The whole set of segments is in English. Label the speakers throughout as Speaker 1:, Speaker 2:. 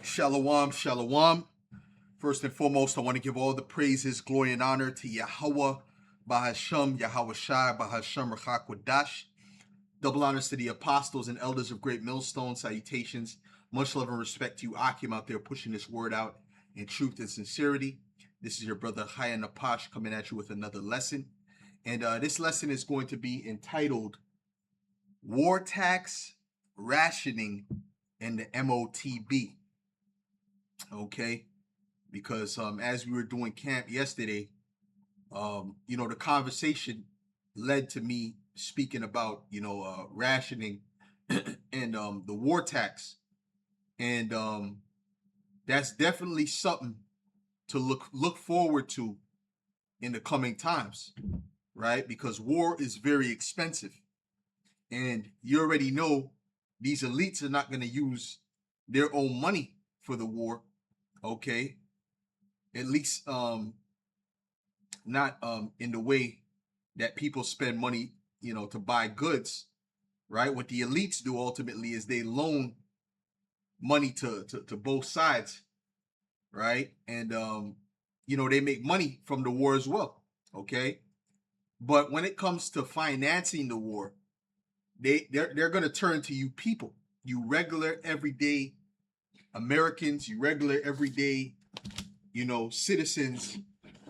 Speaker 1: Shalom, shalom. First and foremost, I want to give all the praises, glory, and honor to Yahweh, Bahasham, Yahweh Shai, Bahasham, Rachakwadash. Double honors to the apostles and elders of Great Millstone. Salutations. Much love and respect to you, Akim, out there pushing this word out in truth and sincerity. This is your brother Chaya Napash coming at you with another lesson. And this lesson is going to be entitled War Tax, Rationing, and the MOTB. Okay, because as we were doing camp yesterday, the conversation led to me speaking about rationing and the war tax, and that's definitely something to look forward to in the coming times, right? Because war is very expensive, and you already know these elites are not going to use their own money for the war. Okay, at least not in the way that people spend money, to buy goods, right? What the elites do ultimately is they loan money to both sides, right? And they make money from the war as well. Okay, but when it comes to financing the war, they're going to turn to you people, you regular everyday Americans, you regular everyday citizens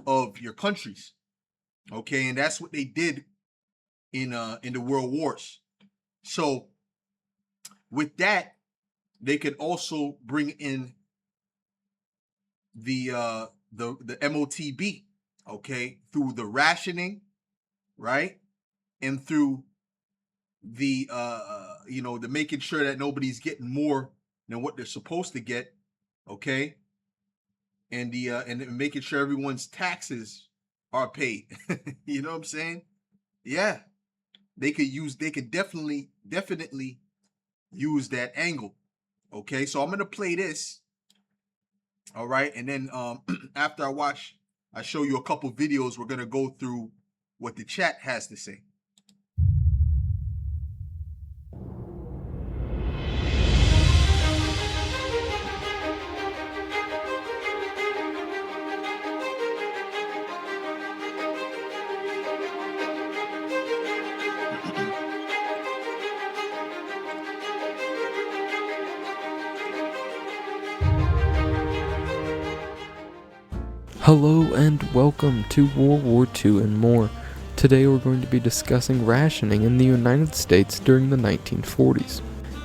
Speaker 1: of your countries. Okay, and that's what they did in the world wars. So with that, they could also bring in the MOTB, okay, through the rationing, right, and through the the making sure that nobody's getting more than what they're supposed to get, okay, and the and making sure everyone's taxes are paid. You know what I'm saying? Yeah, they could definitely use that angle. Okay, so I'm gonna play this. All right, and then after I show you a couple videos, we're gonna go through what the chat has to say.
Speaker 2: Hello and welcome to World War II and more. Today we're going to be discussing rationing in the United States during the 1940s.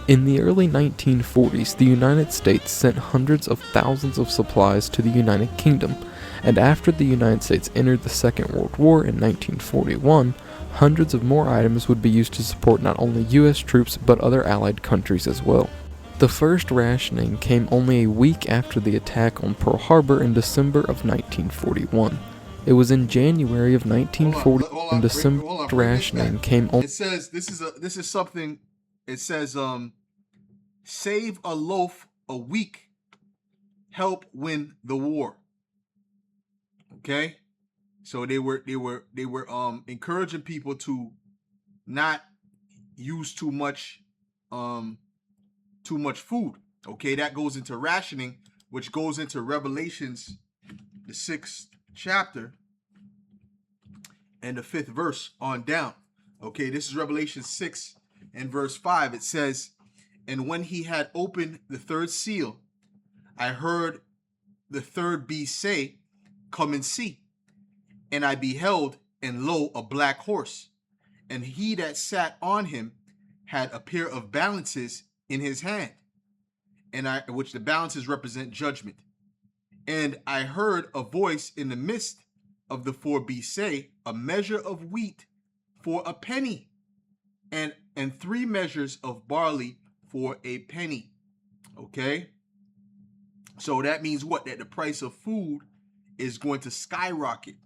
Speaker 2: In the early 1940s, the United States sent hundreds of thousands of supplies to the United Kingdom, and after the United States entered the Second World War in 1941, hundreds of more items would be used to support not only US troops but other Allied countries as well. The first rationing came only a week after the attack on Pearl Harbor in December of 1941. It was in January of 1940 and December rationing came only.
Speaker 1: It says this is something. It says save a loaf a week, help win the war. Okay, so they were encouraging people to not use too much food. Okay, that goes into rationing, which goes into Revelations, the 6th chapter and the 5th verse on down. Okay, this is Revelation 6 and verse 5. It says, "And when he had opened the third seal, I heard the third beast say, 'Come and see.' And I beheld, and lo, a black horse, and he that sat on him had a pair of balances in his hand, which the balances represent judgment. And I heard a voice in the midst of the four beasts say, 'A measure of wheat for a penny, and 3 measures of barley for a penny.'" Okay, so that means what? That the price of food is going to skyrocket.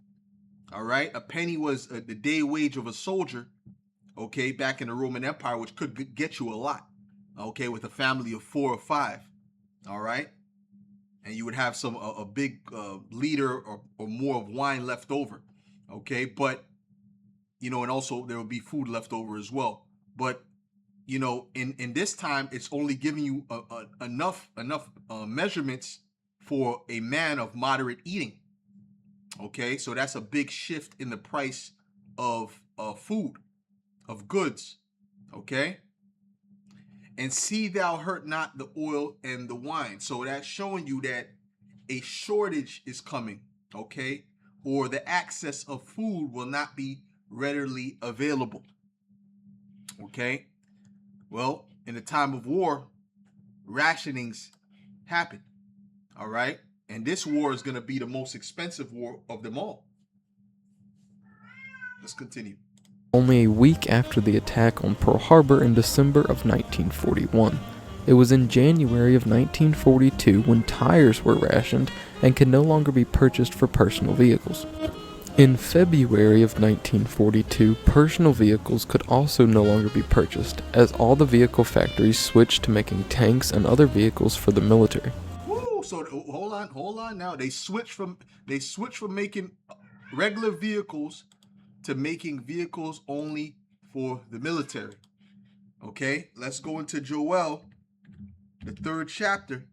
Speaker 1: All right, a penny was the day wage of a soldier, okay, back in the Roman Empire, which could get you a lot, okay, with a family of 4 or 5. All right, and you would have a big liter or more of wine left over. Okay, but and also there would be food left over as well. But in this time, it's only giving you enough measurements for a man of moderate eating. Okay, so that's a big shift in the price of food, of goods. Okay, and see thou hurt not the oil and the wine. So that's showing you that a shortage is coming. Okay, or the access of food will not be readily available. Okay, well, in the time of war, rationings happen. All right, and this war is going to be the most expensive war of them all. Let's continue.
Speaker 2: Only a week after the attack on Pearl Harbor in December of 1941. It was in January of 1942 when tires were rationed and could no longer be purchased for personal vehicles. In February of 1942, personal vehicles could also no longer be purchased, as all the vehicle factories switched to making tanks and other vehicles for the military.
Speaker 1: Woo! So hold on now. They switched from making regular vehicles to making vehicles only for the military. Okay, let's go into Joel, the 3rd chapter.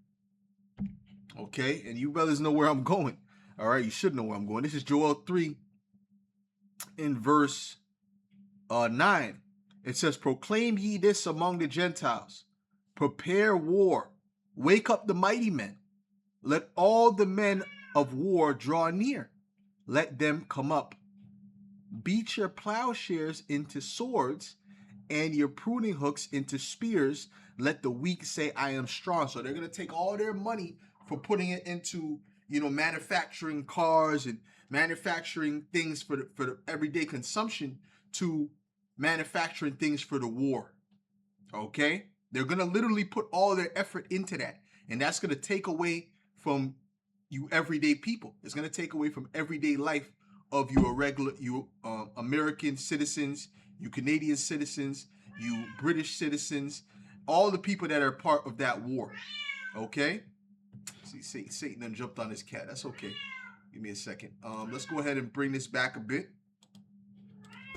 Speaker 1: Okay, and you brothers know where I'm going. All right, you should know where I'm going. This is Joel 3 in verse 9. It says, proclaim ye this among the Gentiles. Prepare war. Wake up the mighty men. Let all the men of war draw near. Let them come up. Beat your plowshares into swords and your pruning hooks into spears. Let the weak say, I am strong. So they're going to take all their money for putting it into, manufacturing cars and manufacturing things for the everyday consumption to manufacturing things for the war. Okay? They're going to literally put all their effort into that. And that's going to take away from you everyday people. It's going to take away from everyday life of you American citizens, you Canadian citizens, you British citizens, all the people that are part of that war. Okay? See, Satan done jumped on his cat. That's okay. Give me a second. Let's go ahead and bring this back a bit.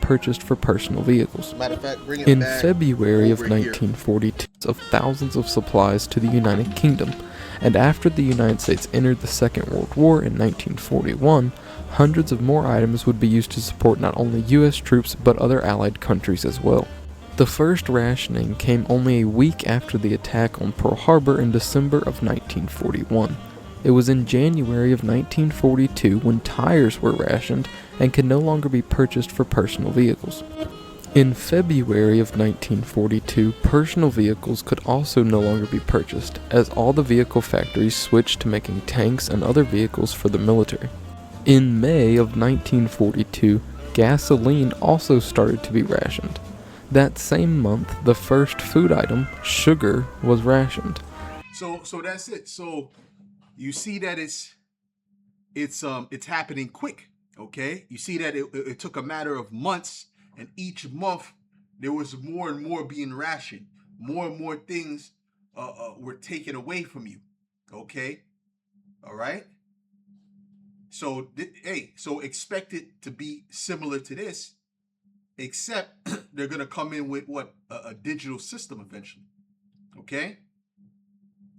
Speaker 2: Purchased for personal vehicles.
Speaker 1: Matter of fact, bring it
Speaker 2: In
Speaker 1: back
Speaker 2: February of
Speaker 1: over here.
Speaker 2: 1942, of thousands of supplies to the United Kingdom, and after the United States entered the Second World War in 1941, hundreds of more items would be used to support not only U.S. troops but other allied countries as well. The first rationing came only a week after the attack on Pearl Harbor in December of 1941. It was in January of 1942 when tires were rationed and could no longer be purchased for personal vehicles. In February of 1942, personal vehicles could also no longer be purchased, as all the vehicle factories switched to making tanks and other vehicles for the military. In May of 1942, gasoline also started to be rationed. That same month, the first food item, sugar, was rationed.
Speaker 1: So that's it. So you see that it's happening quick. Okay, you see that it took a matter of months, and each month there was more and more being rationed. More and more things were taken away from you. Okay, all right. So so expect it to be similar to this, except they're gonna come in with what a digital system eventually. Okay,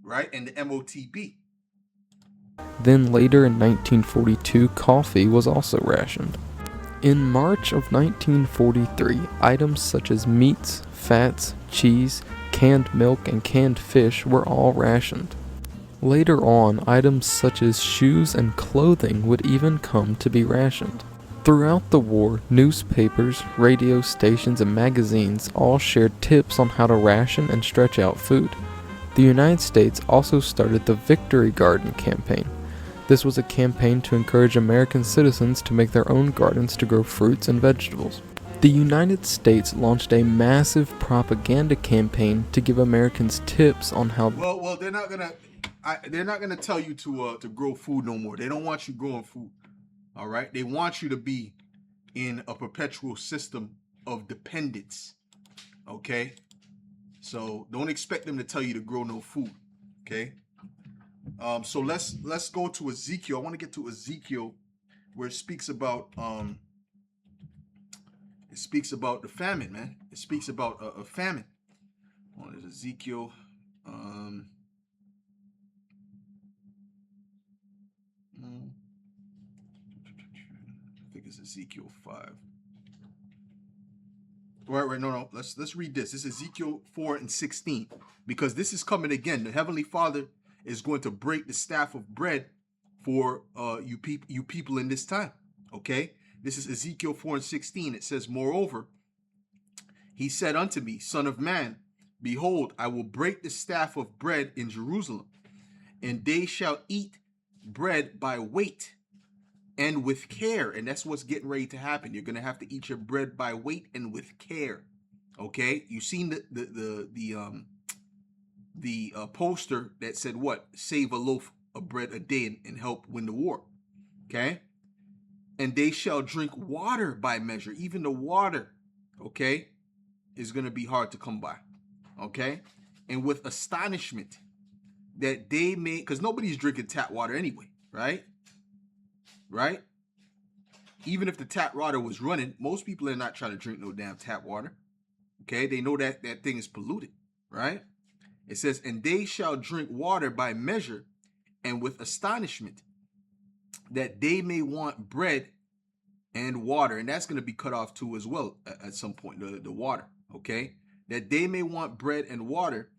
Speaker 1: right, and the MOTB.
Speaker 2: Then later in 1942, coffee was also rationed. In March of 1943, items such as meats, fats, cheese, canned milk, and canned fish were all rationed. Later on, items such as shoes and clothing would even come to be rationed. Throughout the war, newspapers, radio stations, and magazines all shared tips on how to ration and stretch out food. The United States also started the Victory Garden campaign. This was a campaign to encourage American citizens to make their own gardens to grow fruits and vegetables. The United States launched a massive propaganda campaign to give Americans tips on how.
Speaker 1: Well, they're not gonna tell you to grow food no more. They don't want you growing food. All right, they want you to be in a perpetual system of dependence. Okay, so don't expect them to tell you to grow no food. Okay. So let's go to Ezekiel. I want to get to Ezekiel, where it speaks about the famine, man. It speaks about a famine. there's Ezekiel. I think it's Ezekiel 5. Right, no. Let's read this. This is Ezekiel 4:16, because this is coming again. The Heavenly Father is going to break the staff of bread for you people in this time. Okay, this is Ezekiel 4:16. It says, "Moreover, he said unto me, Son of man, behold, I will break the staff of bread in Jerusalem, and they shall eat bread by weight and with care." And that's what's getting ready to happen. You're going to have to eat your bread by weight and with care. Okay, you seen the poster that said what? Save a loaf of bread a day and help win the war. Okay, and they shall drink water by measure. Even the water, okay, is going to be hard to come by. Okay, and with astonishment, that they may, because nobody's drinking tap water anyway, right? Right? Even if the tap water was running, most people are not trying to drink no damn tap water. Okay, they know that that thing is polluted, right? It says, and they shall drink water by measure and with astonishment, that they may want bread and water. And that's going to be cut off too as well at some point, the water, okay? That they may want bread and water,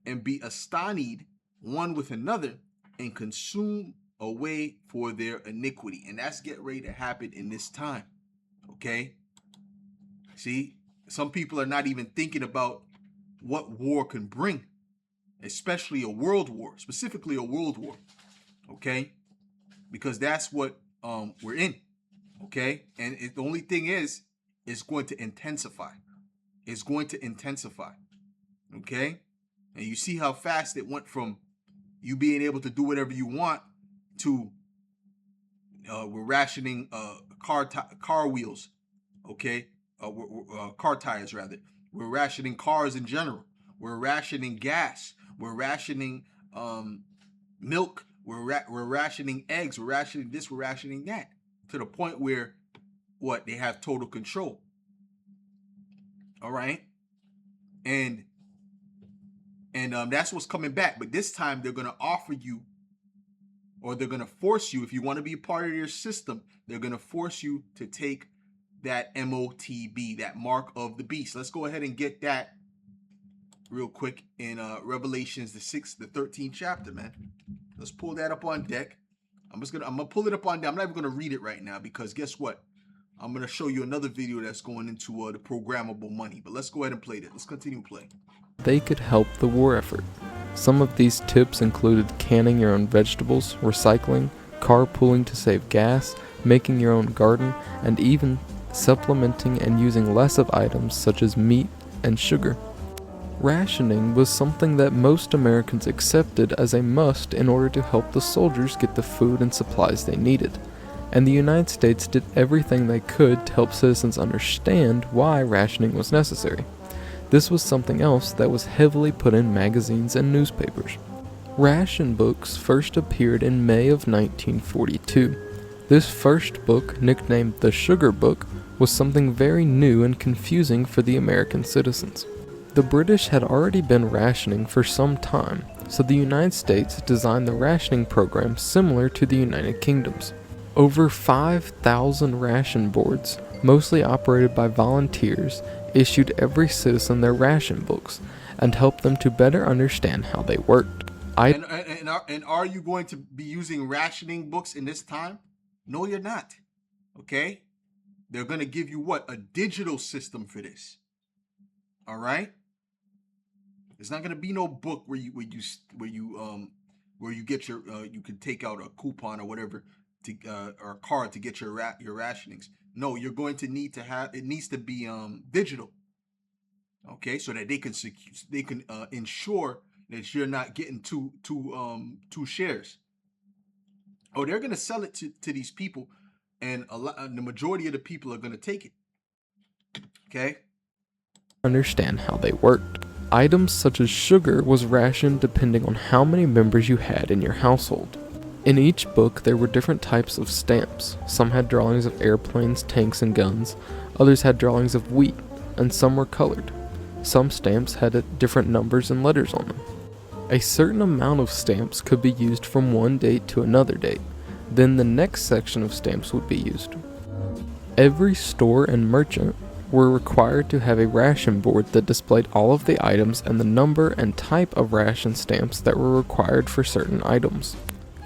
Speaker 1: and be astonished one with another, and consume away for their iniquity. And that's getting ready to happen in this time. Okay, see, some people are not even thinking about what war can bring, especially a world war, specifically a world war. Okay, because that's what we're in. Okay, and the only thing is, it's going to intensify. It's going to intensify. Okay, and you see how fast it went from you being able to do whatever you want to we're rationing car wheels, okay, car tires rather. We're rationing cars in general. We're rationing gas. We're rationing milk. We're rationing eggs. We're rationing this. We're rationing that, to the point where what, they have total control. All right, and that's what's coming back. But this time they're going to offer you, or they're going to force you, if you want to be a part of their system, they're going to force you to take that MOTB, that mark of the beast. Let's go ahead and get that real quick in Revelations, the 13th chapter, man. Let's pull that up on deck. I'm gonna pull it up on deck. I'm not even gonna read it right now, because guess what? I'm gonna show you another video that's going into the programmable money. But let's go ahead and play that. Let's continue playing.
Speaker 2: They could help the war effort. Some of these tips included canning your own vegetables, recycling, carpooling to save gas, making your own garden, and even supplementing and using less of items such as meat and sugar. Rationing was something that most Americans accepted as a must in order to help the soldiers get the food and supplies they needed, and the United States did everything they could to help citizens understand why rationing was necessary. This was something else that was heavily put in magazines and newspapers. Ration books first appeared in May of 1942. This first book, nicknamed the Sugar Book, was something very new and confusing for the American citizens. The British had already been rationing for some time, so the United States designed the rationing program similar to the United Kingdom's. Over 5,000 ration boards, mostly operated by volunteers, issued every citizen their ration books and helped them to better understand how they worked.
Speaker 1: And are you going to be using rationing books in this time? No, you're not. Okay? They're going to give you what? A digital system for this. All right? It's not going to be no book where you get your you can take out a coupon or whatever to or a card to get your rationings. No, you're going to need to have, it needs to be digital. Okay, so that they can ensure that you're not getting two shares. Oh, they're going to sell it to these people, and the majority of the people are going to take it. Okay?
Speaker 2: Understand how they worked. Items such as sugar was rationed depending on how many members you had in your household. In each book there were different types of stamps. Some had drawings of airplanes, tanks, and guns. Others had drawings of wheat, and some were colored. Some stamps had different numbers and letters on them. A certain amount of stamps could be used from one date to another date. Then the next section of stamps would be used. Every store and merchant were required to have a ration board that displayed all of the items and the number and type of ration stamps that were required for certain items.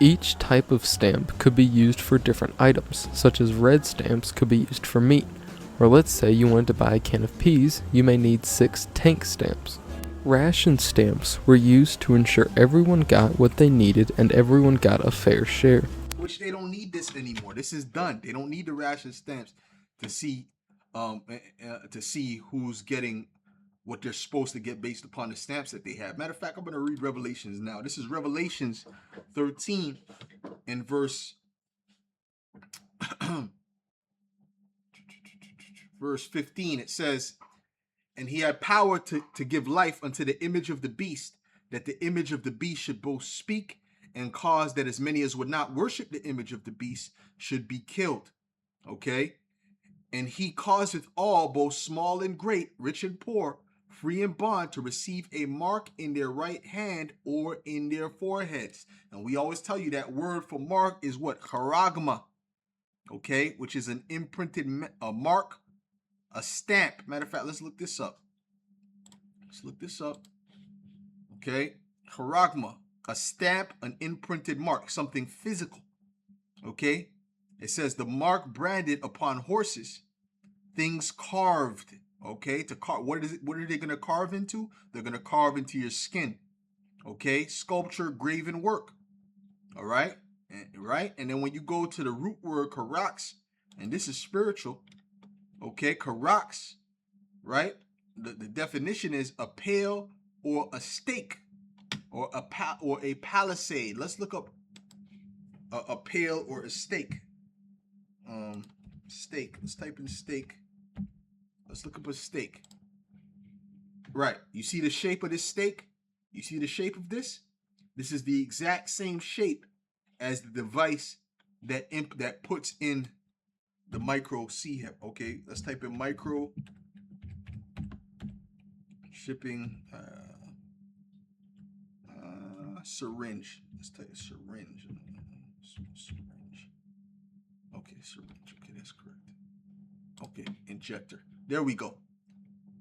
Speaker 2: Each type of stamp could be used for different items, such as red stamps could be used for meat, or let's say you wanted to buy a can of peas, you may need 6 tank stamps. Ration stamps were used to ensure everyone got what they needed and everyone got a fair share.
Speaker 1: Which they don't need this anymore. This is done. They don't need the ration stamps to see who's getting what they're supposed to get based upon the stamps that they have. Matter of fact, I'm going to read Revelations now. This is Revelations 13 and verse verse 15. It says, "And he had power to give life unto the image of the beast, that the image of the beast should both speak and cause that as many as would not worship the image of the beast should be killed." Okay? "And he causeth all, both small and great, rich and poor, free and bond, to receive a mark in their right hand or in their foreheads." And we always tell you that word for mark is what? Charagma. Okay? Which is an imprinted mark, a stamp. Matter of fact, let's look this up. Okay? Charagma, a stamp, an imprinted mark, something physical. Okay? It says the mark branded upon horses, things carved. Okay? To carve. What are they going to carve into? They're going to carve into your skin. Okay? Sculpture, graven work. All right? Right? And then when you go to the root word karax, and this is spiritual. Okay? Karax, right? The definition is a pale or a stake or a palisade. Let's look up a pale or a stake. Stake. Let's type in stake. Let's look up a stake. Right. You see the shape of this stake? You see the shape of this? This is the exact same shape as the device that puts in the micro C-hep. Okay, let's type in micro shipping syringe. Let's type syringe. Syringe. Okay, syringe. Okay, that's correct. Okay, injector. There we go.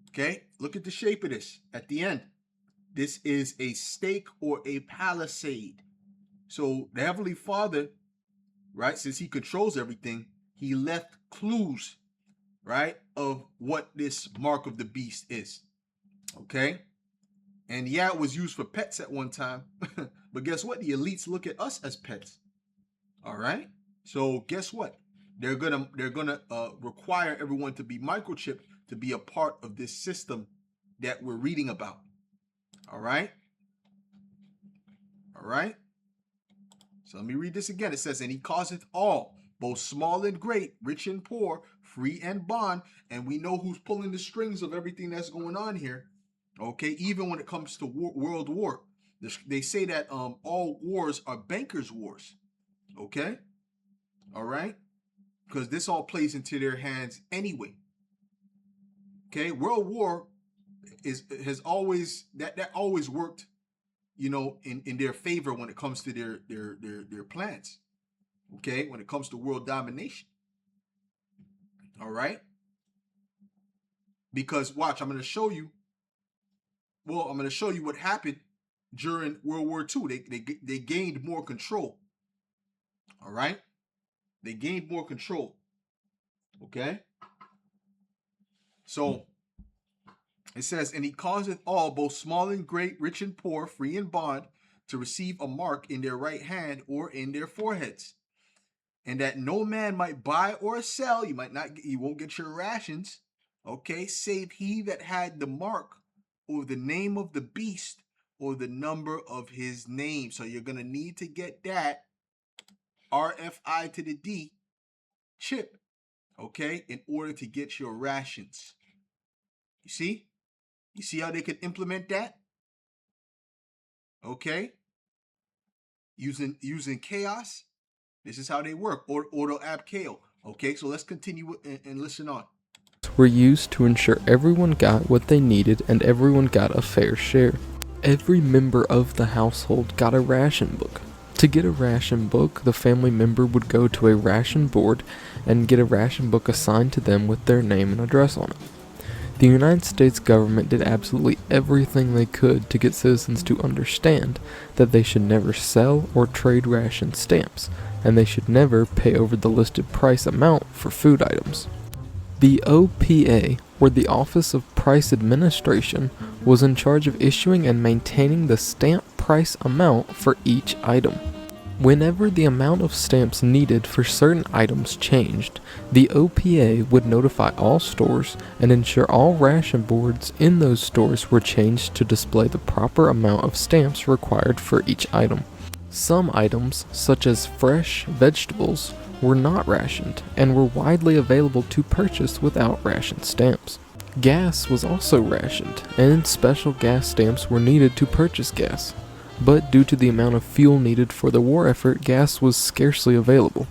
Speaker 1: Okay, look at the shape of this at the end. This is a stake or a palisade. So the Heavenly Father, right, since he controls everything, he left clues, right, of what this mark of the beast is. Okay? And yeah, it was used for pets at one time. But guess what? The elites look at us as pets. All right? So guess what? They're gonna require everyone to be microchipped to be a part of this system that we're reading about. All right? All right? So let me read this again. It says, "And he causeth all, both small and great, rich and poor, free and bond." And we know who's pulling the strings of everything that's going on here. Okay, even when it comes to world war, they say that all wars are bankers' wars. Okay, all right, because this all plays into their hands anyway. Okay, world war has always that always worked, you know, in their favor when it comes to their plans. Okay, when it comes to world domination. All right, because watch, I'm going to show you. Well, I'm going to show you what happened during World War II. They gained more control. All right? They gained more control. Okay? So, it says, "And he causeth all, both small and great, rich and poor, free and bond, to receive a mark in their right hand or in their foreheads. And that no man might buy or sell," you won't get your rations, okay, "save he that had the mark or the name of the beast or the number of his name." So you're going to need to get that RFI to the D chip, okay, in order to get your rations. You see? You see how they could implement that? Okay? Using chaos. This is how they work. Auto app KO. Okay, so let's continue and listen on.
Speaker 2: were used to ensure everyone got what they needed and everyone got a fair share. Every member of the household got a ration book. To get a ration book, the family member would go to a ration board and get a ration book assigned to them with their name and address on it. The United States government did absolutely everything they could to get citizens to understand that they should never sell or trade ration stamps, and they should never pay over the listed price amount for food items. The OPA, or the Office of Price Administration, was in charge of issuing and maintaining the stamp price amount for each item. Whenever the amount of stamps needed for certain items changed, the OPA would notify all stores and ensure all ration boards in those stores were changed to display the proper amount of stamps required for each item. Some items, such as fresh vegetables, were not rationed and were widely available to purchase without ration stamps. Gas was also rationed, and special gas stamps were needed to purchase gas. But due to the amount of fuel needed for the war effort, gas was scarcely available.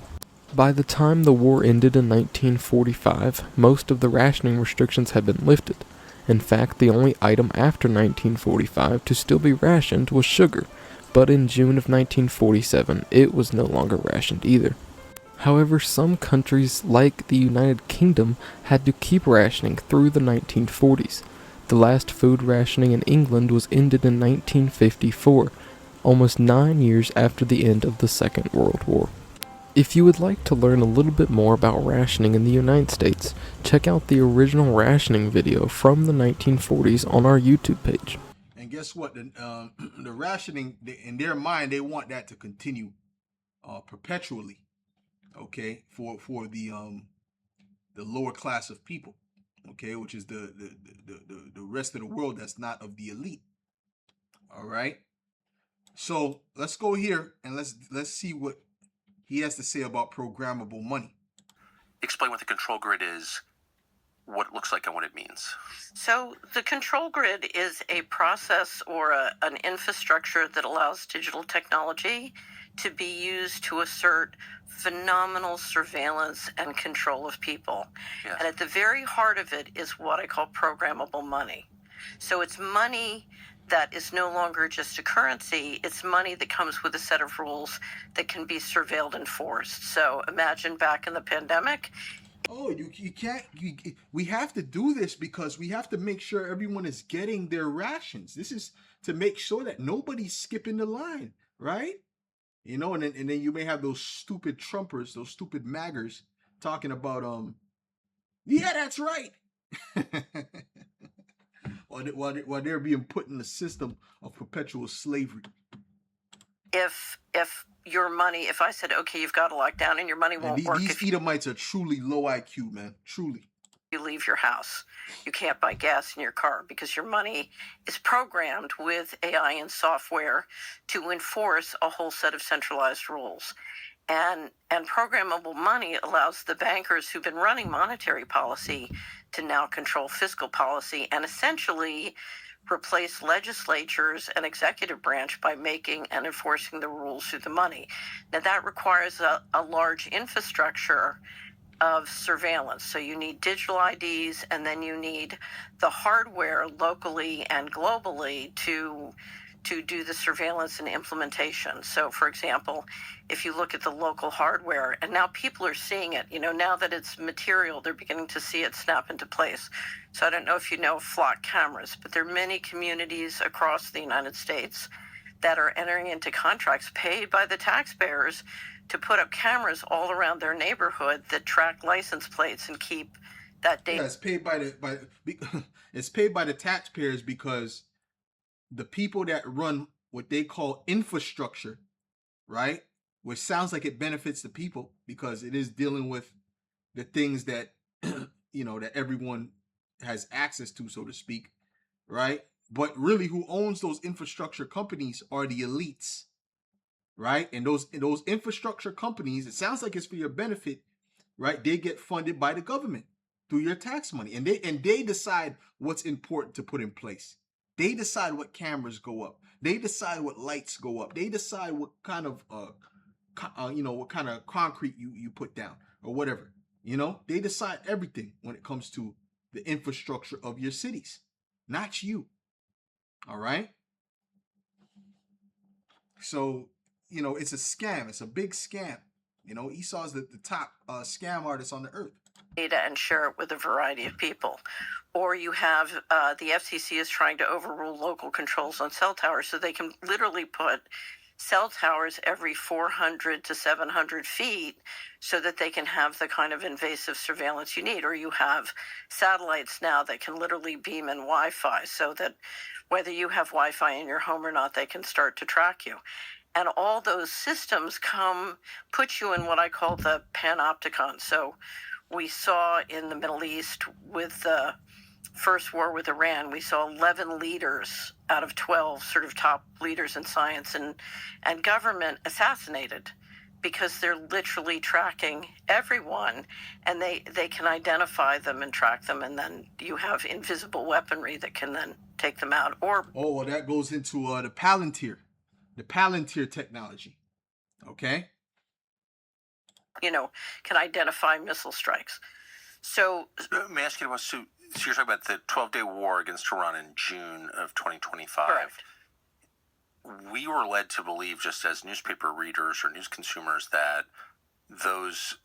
Speaker 2: By the time the war ended in 1945, most of the rationing restrictions had been lifted. In fact, the only item after 1945 to still be rationed was sugar, but in June of 1947, it was no longer rationed either. However, some countries, like the United Kingdom, had to keep rationing through the 1940s. The last food rationing in England was ended in 1954, almost 9 years after the end of the Second World War. If you would like to learn a little bit more about rationing in the United States, check out the original rationing video from the 1940s on our YouTube page.
Speaker 1: And guess what? The rationing, in their mind, they want that to continue perpetually, okay, for the lower class of people, okay, which is the rest of the world that's not of the elite. All right. So let's go here and let's see what he has to say about programmable money.
Speaker 3: Explain what the control grid is, what it looks like, and what it means.
Speaker 4: So the control grid is a process or an infrastructure that allows digital technology to be used to assert phenomenal surveillance and control of people.
Speaker 3: Yes.
Speaker 4: And at the very heart of it is what I call programmable money. So it's money that is no longer just a currency. It's money that comes with a set of rules that can be surveilled and enforced. So imagine back in the pandemic.
Speaker 1: Oh, you can't. We have to do this because we have to make sure everyone is getting their rations. This is to make sure that nobody's skipping the line, right? You know, and then you may have those stupid Trumpers, those stupid MAGers talking about yeah, that's right. while they're being put in the system of perpetual slavery.
Speaker 4: If your money, if I said, okay, you've got to lock down and your money won't work.
Speaker 1: These Edomites are truly low IQ, man. Truly.
Speaker 4: You leave your house. You can't buy gas in your car because your money is programmed with AI and software to enforce a whole set of centralized rules. And programmable money allows the bankers who've been running monetary policy to now control fiscal policy and essentially replace legislatures and executive branch by making and enforcing the rules through the money. Now that requires a large infrastructure of surveillance. So you need digital IDs, and then you need the hardware locally and globally to do the surveillance and implementation. So for example, if you look at the local hardware, and now people are seeing it, now that it's material, they're beginning to see it snap into place. So I don't know if you know flock cameras, but there are many communities across the United States that are entering into contracts paid by the taxpayers to put up cameras all around their neighborhood that track license plates and keep that data.
Speaker 1: Yeah, it's paid by the taxpayers because the people that run what they call infrastructure, right? Which sounds like it benefits the people because it is dealing with the things that that everyone has access to, so to speak, right? But really, who owns those infrastructure companies are the elites, right? And those infrastructure companies, it sounds like it's for your benefit, right? They get funded by the government through your tax money, and they decide what's important to put in place. They decide what cameras go up. They decide what lights go up. They decide what kind of what kind of concrete you put down or whatever. They decide everything when it comes to the infrastructure of your cities, not you. All right. So, it's a scam. It's a big scam. Esau's the top scam artist on the earth.
Speaker 4: Data and share it with a variety of people. Or you have the FCC is trying to overrule local controls on cell towers, so they can literally put cell towers every 400 to 700 feet so that they can have the kind of invasive surveillance you need. Or you have satellites now that can literally beam in Wi-Fi, so that whether you have Wi-Fi in your home or not, they can start to track you. And all those systems put you in what I call the panopticon. So we saw in the Middle East with the first war with Iran, we saw 11 leaders out of 12 sort of top leaders in science and government assassinated, because they're literally tracking everyone, and they can identify them and track them, and then you have invisible weaponry that can then take them out. Or
Speaker 1: well, that goes into the Palantir technology. Okay.
Speaker 4: Can identify missile strikes. So
Speaker 3: may I ask you, so you're talking about the 12-day war against Iran in June of 2025.
Speaker 4: Correct.
Speaker 3: We were led to believe, just as newspaper readers or news consumers, that those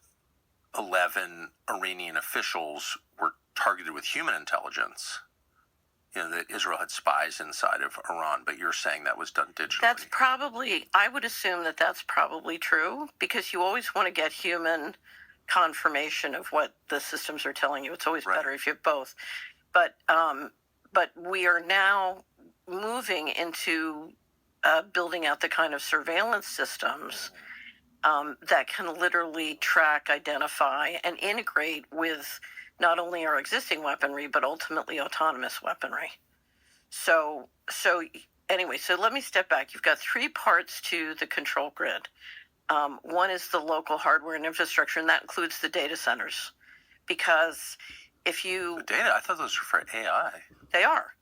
Speaker 3: 11 Iranian officials were targeted with human intelligence. That Israel had spies inside of Iran, but you're saying that was done digitally.
Speaker 4: I would assume that that's probably true, because you always want to get human confirmation of what the systems are telling you. It's always better if you have both. But we are now moving into building out the kind of surveillance systems that can literally track, identify, and integrate with not only our existing weaponry, but ultimately autonomous weaponry. So let me step back. You've got three parts to the control grid. One is the local hardware and infrastructure, and that includes the data centers. Because
Speaker 3: the data, I thought those were for AI.
Speaker 4: They are.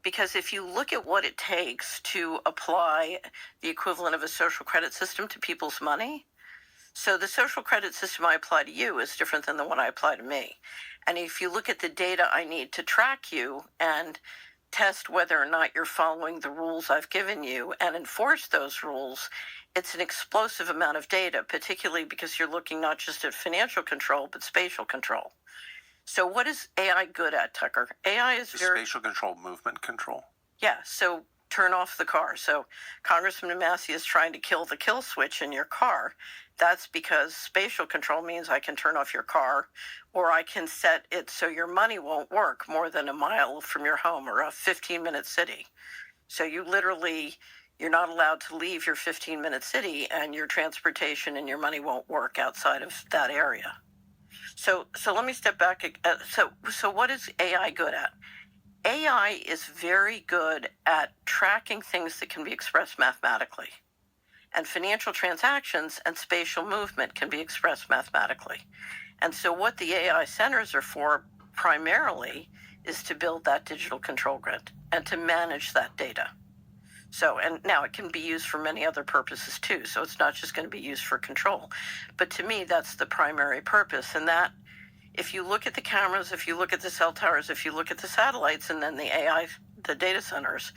Speaker 4: Because if you look at what it takes to apply the equivalent of a social credit system to people's money, so the social credit system I apply to you is different than the one I apply to me. And if you look at the data I need to track you and test whether or not you're following the rules I've given you and enforce those rules, it's an explosive amount of data, particularly because you're looking not just at financial control, but spatial control. So what is AI good at, Tucker? AI is
Speaker 3: spatial control, movement control.
Speaker 4: Yeah, so turn off the car. So Congressman Massey is trying to kill the kill switch in your car. That's because spatial control means I can turn off your car, or I can set it so your money won't work more than a mile from your home or a 15-minute city. So you're not allowed to leave your 15-minute city, and your transportation and your money won't work outside of that area. So let me step back. So what is AI good at? AI is very good at tracking things that can be expressed mathematically. And financial transactions and spatial movement can be expressed mathematically. And so what the AI centers are for primarily is to build that digital control grid and to manage that data. So, and now it can be used for many other purposes too. So it's not just going to be used for control. But to me, that's the primary purpose. And that, if you look at the cameras, if you look at the cell towers, if you look at the satellites, and then the AI, the data centers,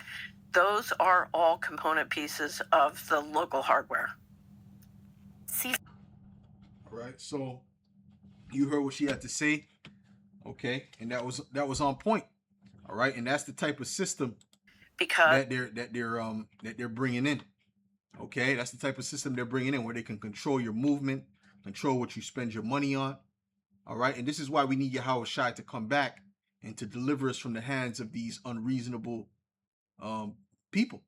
Speaker 4: those are all component pieces of the local hardware.
Speaker 1: All right. So you heard what she had to say. Okay. And that was on point. All right. And that's the type of system that they're bringing in. Okay. That's the type of system they're bringing in, where they can control your movement, control what you spend your money on. All right. And this is why we need Yahweh Shai to come back and to deliver us from the hands of these unreasonable people.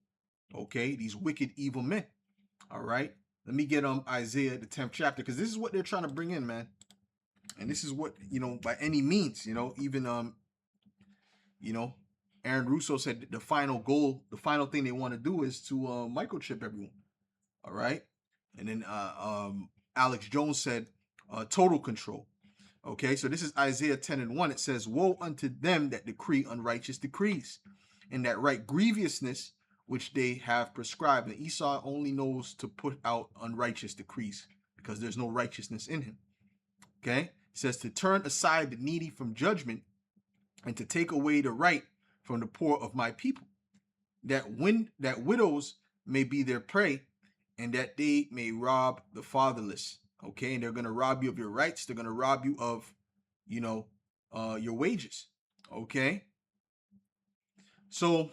Speaker 1: Okay. These wicked, evil men. All right. Let me get Isaiah, the 10th chapter, because this is what they're trying to bring in, man. And this is what, by any means, even, Aaron Russo said the final goal, the final thing they want to do is to microchip everyone. All right. And then Alex Jones said total control. Okay, so this is Isaiah 10:1. It says, "Woe unto them that decree unrighteous decrees, and that write grievousness which they have prescribed." And Esau only knows to put out unrighteous decrees because there's no righteousness in him. Okay, it says to turn aside the needy from judgment and to take away the right from the poor of my people, that widows may be their prey, and that they may rob the fatherless. Okay, and they're gonna rob you of your rights. They're gonna rob you of, your wages. Okay, so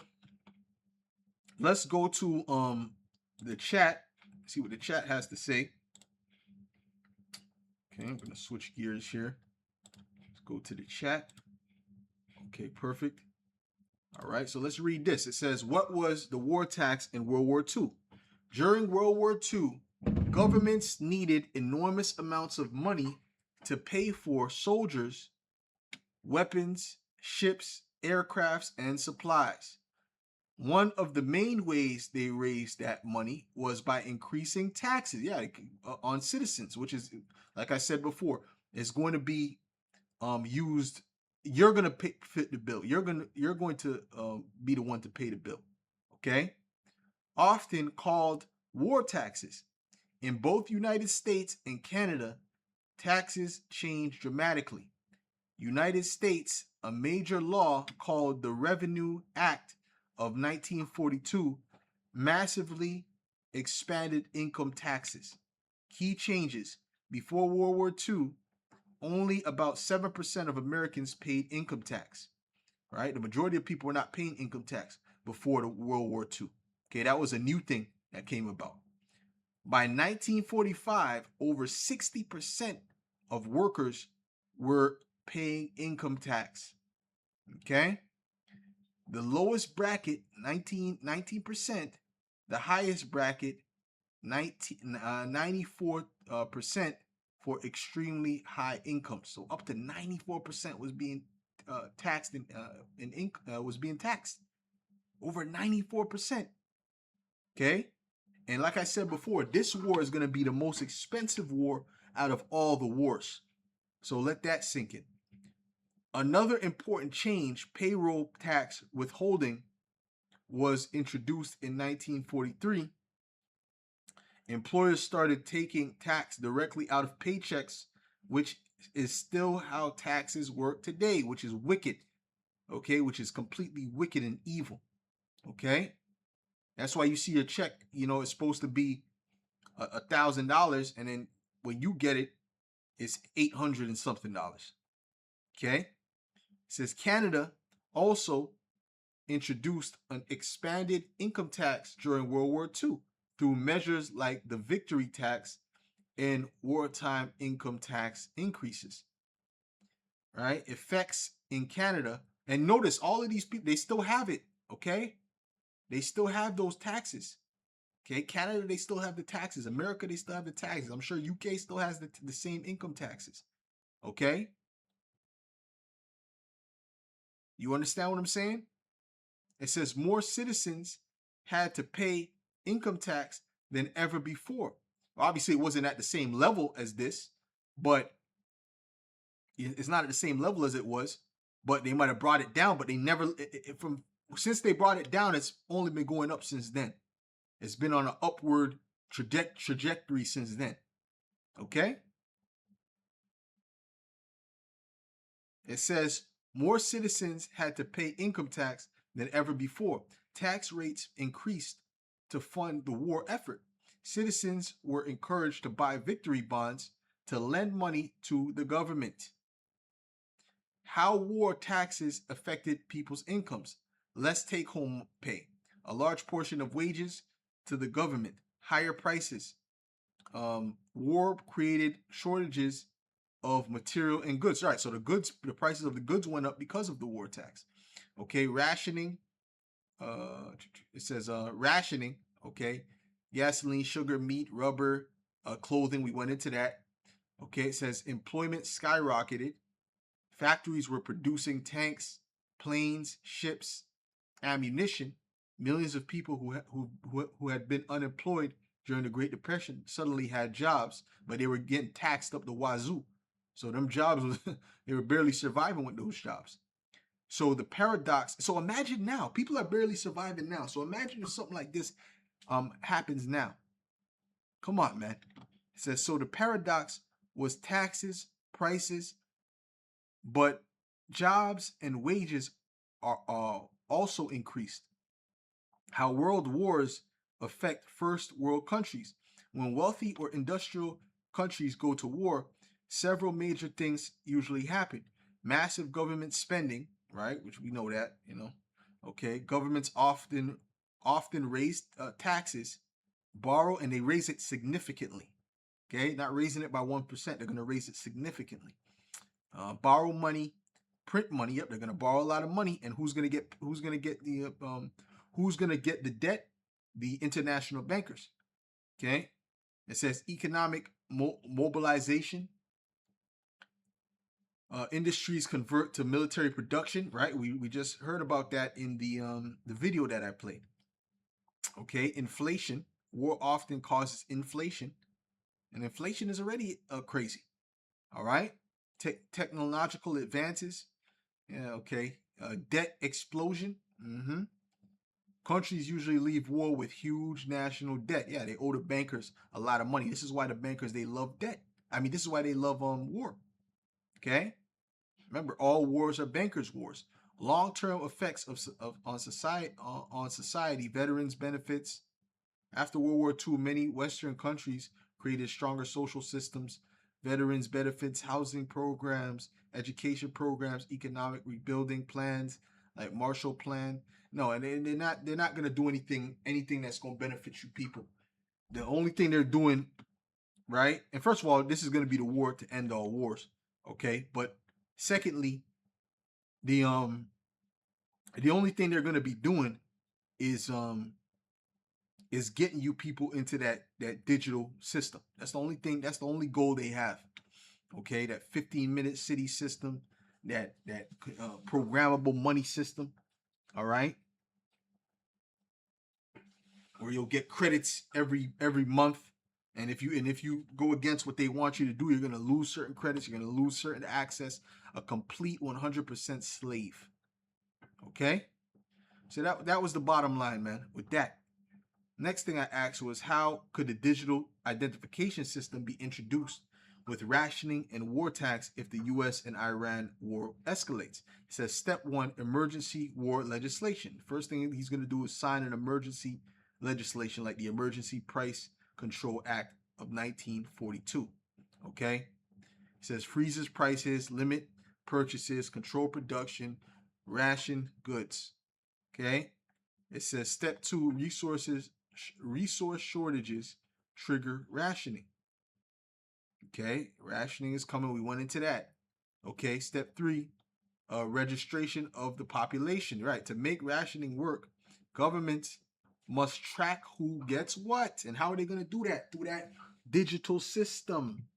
Speaker 1: let's go to the chat. See what the chat has to say. Okay, I'm gonna switch gears here. Let's go to the chat. Okay, perfect. All right, so let's read this. It says, what was the war tax in World War II? During World War II, governments needed enormous amounts of money to pay for soldiers, weapons, ships, aircrafts, and supplies. One of the main ways they raised that money was by increasing taxes, on citizens, which is, like I said before, is going to be used. You're going to fit the bill. You're going to be the one to pay the bill. Okay, often called war taxes. In both United States and Canada, taxes change dramatically. United States, a major law called the Revenue Act of 1942 massively expanded income taxes. Key changes. Before World War II, only about 7% of Americans paid income tax. Right? The majority of people were not paying income tax before the World War II. Okay, that was a new thing that came about. By 1945, over 60% of workers were paying income tax. Okay? The lowest bracket, 19%. The highest bracket, 94% for extremely high income. So up to 94% was being taxed was being taxed. Over 94%. Okay? And like I said before, this war is going to be the most expensive war out of all the wars. So let that sink in. Another important change, payroll tax withholding, was introduced in 1943. Employers started taking tax directly out of paychecks, which is still how taxes work today, which is wicked. Okay, which is completely wicked and evil. Okay, that's why you see a check, it's supposed to be $1,000, and then when you get it, it's $800 and something. Okay, it says Canada also introduced an expanded income tax during World War II through measures like the victory tax and wartime income tax increases. Right, effects in Canada, and notice all of these people, they still have it. Okay, they still have those taxes. Okay, Canada, they still have the taxes. America, they still have the taxes. I'm sure UK still has the same income taxes. Okay? You understand what I'm saying? It says more citizens had to pay income tax than ever before. Obviously, it wasn't at the same level as this, but it's not at the same level as it was, but they might have brought it down, but they never, since they brought it down, it's only been going up since then. It's been on an upward trajectory since then. Okay? It says more citizens had to pay income tax than ever before. Tax rates increased to fund the war effort. Citizens were encouraged to buy victory bonds to lend money to the government. How war taxes affected people's incomes. Less take-home pay. A large portion of wages to the government. Higher prices. War created shortages of material and goods. All right, so the prices of the goods went up because of the war tax. Okay, rationing. It says rationing. Okay, gasoline, sugar, meat, rubber, clothing. We went into that. Okay, it says employment skyrocketed. Factories were producing tanks, planes, ships, ammunition. Millions of people who had been unemployed during the Great Depression suddenly had jobs, but they were getting taxed up the wazoo. So them jobs, they were barely surviving with those jobs. So the paradox, so imagine now, people are barely surviving now. So imagine if something like this happens now. Come on, man. It says, so the paradox was taxes, prices, but jobs and wages are also increased. How world wars affect first world countries. When wealthy or industrial countries go to war, several major things usually happen. Massive government spending, right? Which we know that, Okay, governments often raise taxes, borrow, and they raise it significantly. Okay, not raising it by 1%. They're going to raise it significantly. Borrow money, print money. Yep, they're going to borrow a lot of money, and who's going to get the debt? The international bankers. Okay, it says economic mobilization. Industries convert to military production. Right, we just heard about that in the video that I played. Okay, inflation. War often causes inflation, and inflation is already crazy. All right, technological advances. Yeah, okay. Debt explosion. Countries usually leave war with huge national debt. Yeah, they owe the bankers a lot of money. This is why the bankers, they love debt. I mean, this is why they love war. Okay. Remember, all wars are bankers' wars. Long-term effects on society, veterans benefits. After World War II, many Western countries created stronger social systems, veterans benefits, housing programs, education programs, economic rebuilding plans like Marshall Plan. No, and they're not going to do anything that's going to benefit you people. The only thing they're doing, right? And first of all, this is going to be the war to end all wars, okay? But secondly, the only thing they're going to be doing is getting you people into that digital system. That's the only thing. That's the only goal they have. Okay, that 15-minute city system, that programmable money system. All right, where you'll get credits every month, and if you go against what they want you to do, you're gonna lose certain credits. You're gonna lose certain access. A complete 100% slave. Okay, so that was the bottom line, man. With that. Next thing I asked was, how could the digital identification system be introduced with rationing and war tax if the U.S. and Iran war escalates? It says step 1, emergency war legislation. First thing he's going to do is sign an emergency legislation like the Emergency Price Control Act of 1942. Okay? It says freezes prices, limit purchases, control production, ration goods. Okay? It says step 2, resource shortages trigger rationing. Okay, rationing is coming. We went into that. Okay, step 3, registration of the population. Right, to make rationing work, governments must track who gets what. And how are they going to do that? Through that digital system.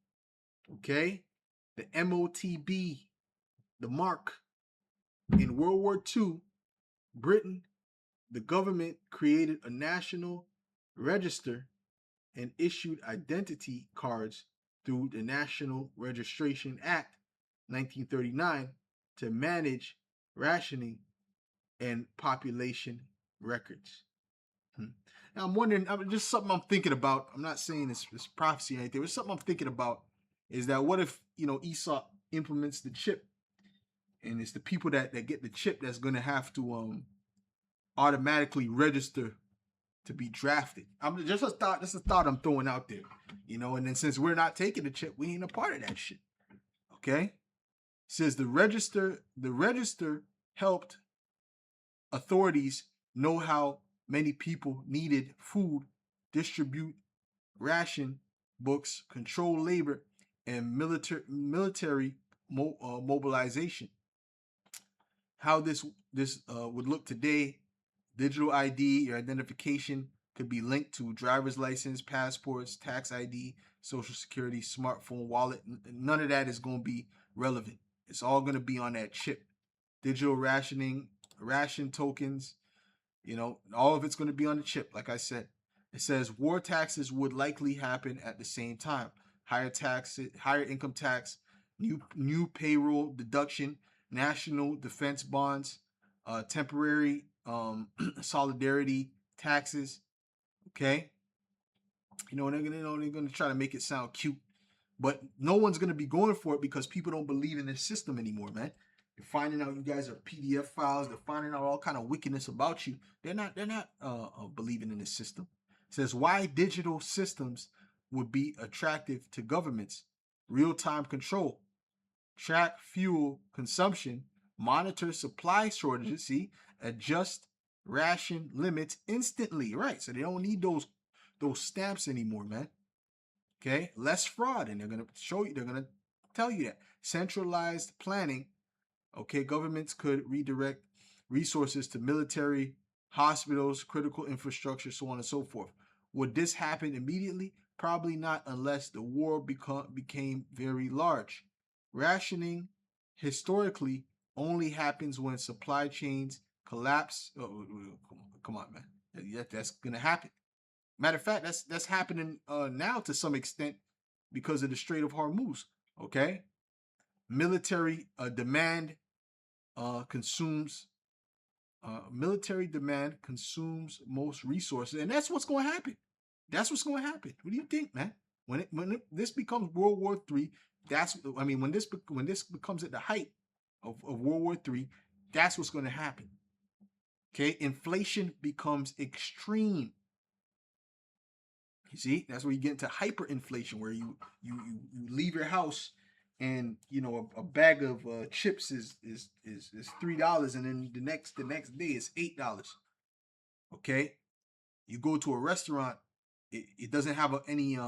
Speaker 1: Okay, the MOTB, the mark. In World War II, Britain, the government created a national register and issued identity cards through the National Registration Act 1939 to manage rationing and population records. Now I'm wondering, just something I'm thinking about. I'm not saying this prophecy or anything, but something I'm thinking about is that what if, Esau implements the chip, and it's the people that get the chip that's going to have to automatically register to be drafted. I'm just a thought. That's a thought I'm throwing out there, And then since we're not taking the chip, we ain't a part of that shit. Okay. It says the register helped authorities know how many people needed food, distribute ration books, control labor, and military mobilization. How this would look today: digital ID, your identification could be linked to driver's license, passports, tax ID, social security, smartphone, wallet. None of that is going to be relevant. It's all going to be on that chip. Digital rationing, ration tokens, all of it's going to be on the chip, like I said. It says war taxes would likely happen at the same time. Higher taxes, higher income tax, new payroll deduction, national defense bonds, temporary solidarity taxes. Okay, they're gonna try to make it sound cute, but no one's gonna be going for it because people don't believe in this system anymore, man. They're finding out you guys are PDF files. They're finding out all kind of wickedness about you. They're not believing in the system. It says why digital systems would be attractive to governments. Real-time control, track fuel consumption, monitor supply shortages, see, adjust ration limits instantly, right? So they don't need those stamps anymore, man. Okay, less fraud, and they're gonna show you. They're gonna tell you that centralized planning. Okay, governments could redirect resources to military, hospitals, critical infrastructure, so on and so forth. Would this happen immediately? Probably not, unless the war became very large. Rationing historically only happens when supply chains collapse. Come on, man. That's gonna happen. Matter of fact, that's happening now to some extent because of the Strait of Hormuz. Okay, military demand consumes most resources, and that's what's going to happen. That's what's going to happen. What do you think, man? When this becomes World War III, when this becomes at the height of World War III, that's what's going to happen. Okay, inflation becomes extreme. You see, that's where you get into hyperinflation, where you leave your house and a bag of chips is $3, and then the next day it's $8. Okay, you go to a restaurant, it doesn't have any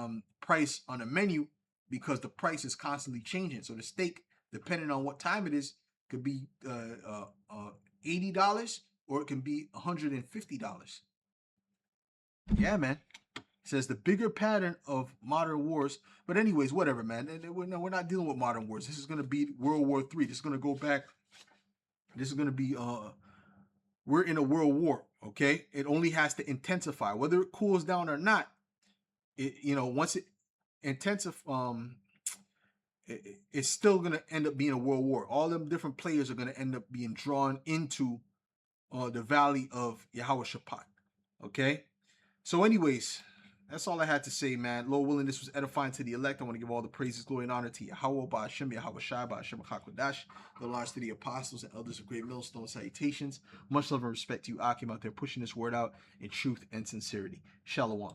Speaker 1: price on the menu because the price is constantly changing. So the steak, depending on what time it is, could be $80 or it can be $150. Yeah, man. Says the bigger pattern of modern wars. But anyways, whatever, man. We're not dealing with modern wars. This is going to be World War III. This is going to go back. This is going to be, we're in a world war, okay? It only has to intensify. Whether it cools down or not, once it intensifies, it's still going to end up being a world war. All them different players are going to end up being drawn into the valley of Yahweh Shaphat, okay? So anyways, that's all I had to say, man. Lord willing, this was edifying to the elect. I want to give all the praises, glory, and honor to Yahweh, Ba'ashem, Yahweh Shai, Ba'ashem, HaKodash, the large to the apostles and elders of Great Millstone. Salutations. Much love and respect to you, Akim, out there pushing this word out in truth and sincerity. Shalom.